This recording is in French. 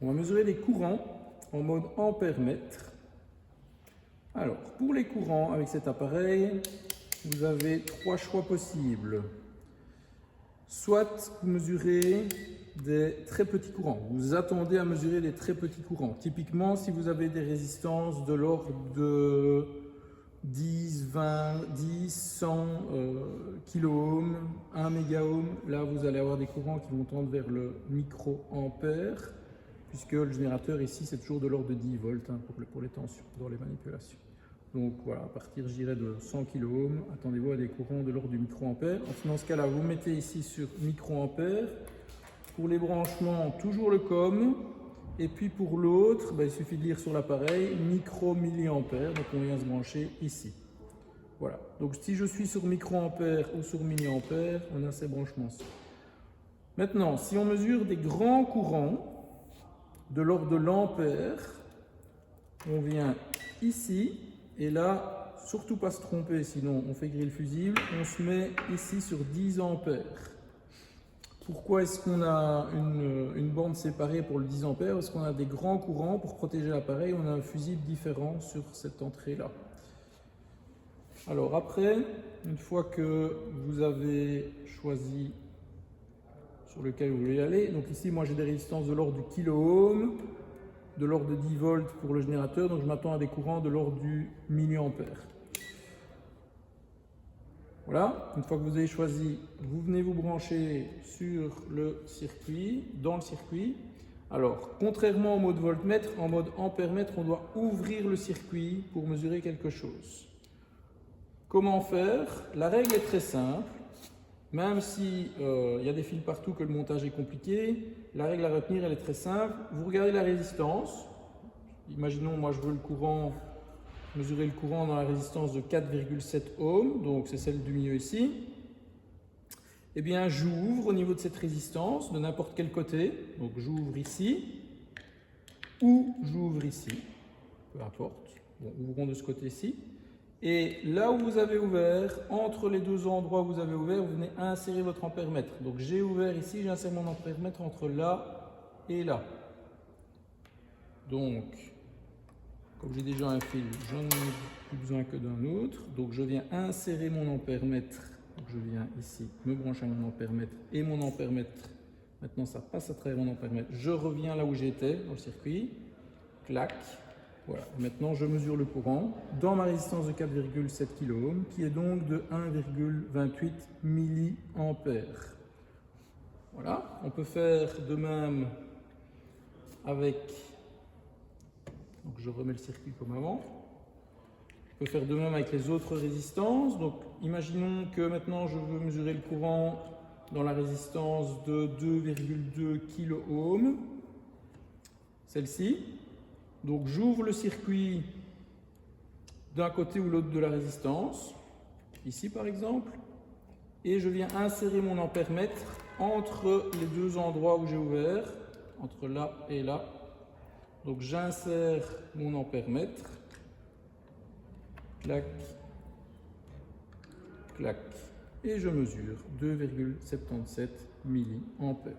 On va mesurer les courants en mode ampère-mètre. Alors, pour les courants avec cet appareil, vous avez trois choix possibles. Soit vous mesurez des très petits courants, vous attendez à mesurer des très petits courants. Typiquement, si vous avez des résistances de l'ordre de 10, 20, 10, 100 kiloohms, 1 mégaohm, là vous allez avoir des courants qui vont tendre vers le microampère, puisque le générateur ici c'est toujours de l'ordre de 10 volts pour les tensions dans les manipulations. Donc voilà, à partir je dirais de 100 kiloohms, attendez-vous à des courants de l'ordre du microampère. Dans ce cas-là, vous mettez ici sur microampère. Pour les branchements, toujours le COM. Et puis pour l'autre, il suffit de lire sur l'appareil micro-milliampère, donc on vient se brancher ici. Voilà, donc si je suis sur microampère ou sur milliampère, on a ces branchements-ci. Maintenant, si on mesure des grands courants de l'ordre de l'ampère, on vient ici, et là, surtout pas se tromper, sinon on fait grille fusible, on se met ici sur 10 ampères. Pourquoi est-ce qu'on a une borne séparée pour le 10 ampères? Parce qu'on a des grands courants, pour protéger l'appareil, on a un fusible différent sur cette entrée-là. Alors après, une fois que vous avez choisi sur lequel vous voulez aller, donc ici moi j'ai des résistances de l'ordre du kiloohm, de l'ordre de 10 volts pour le générateur, donc je m'attends à des courants de l'ordre du milliampère. Voilà, une fois que vous avez choisi, vous venez vous brancher sur le circuit, dans le circuit. Alors, contrairement au mode voltmètre, en mode ampère-mètre, on doit ouvrir le circuit pour mesurer quelque chose. Comment faire? La règle est très simple, même si y a des fils partout, que le montage est compliqué, la règle à retenir, elle est très simple. Vous regardez la résistance. Imaginons, moi je veux le courant, mesurer le courant dans la résistance de 4,7 ohms, donc c'est celle du milieu ici. Eh bien, j'ouvre au niveau de cette résistance, de n'importe quel côté. Donc j'ouvre ici, ou j'ouvre ici, peu importe. Bon, ouvrons de ce côté-ci. Et là où vous avez ouvert, entre les deux endroits où vous avez ouvert, vous venez insérer votre ampère-mètre. Donc j'ai ouvert ici, j'insère mon ampère-mètre entre là et là. Donc, comme j'ai déjà un fil, je n'en ai plus besoin que d'un autre. Donc je viens insérer mon ampère-mètre. Donc je viens ici me brancher à mon ampère-mètre et mon ampère-mètre. Maintenant ça passe à travers mon ampère-mètre. Je reviens là où j'étais dans le circuit. Clac. Voilà. Maintenant je mesure le courant dans ma résistance de 4,7 kOhm qui est donc de 1,28 milliampères. Voilà. On peut faire de même avec. Donc je remets le circuit comme avant. On peut faire de même avec les autres résistances. Donc imaginons que maintenant je veux mesurer le courant dans la résistance de 2,2 kOhm. Celle-ci. Donc j'ouvre le circuit d'un côté ou l'autre de la résistance. Ici par exemple. Et je viens insérer mon ampère-mètre entre les deux endroits où j'ai ouvert. Entre là et là. Donc j'insère mon ampère-mètre, clac, clac, et je mesure 2,77 milliampères.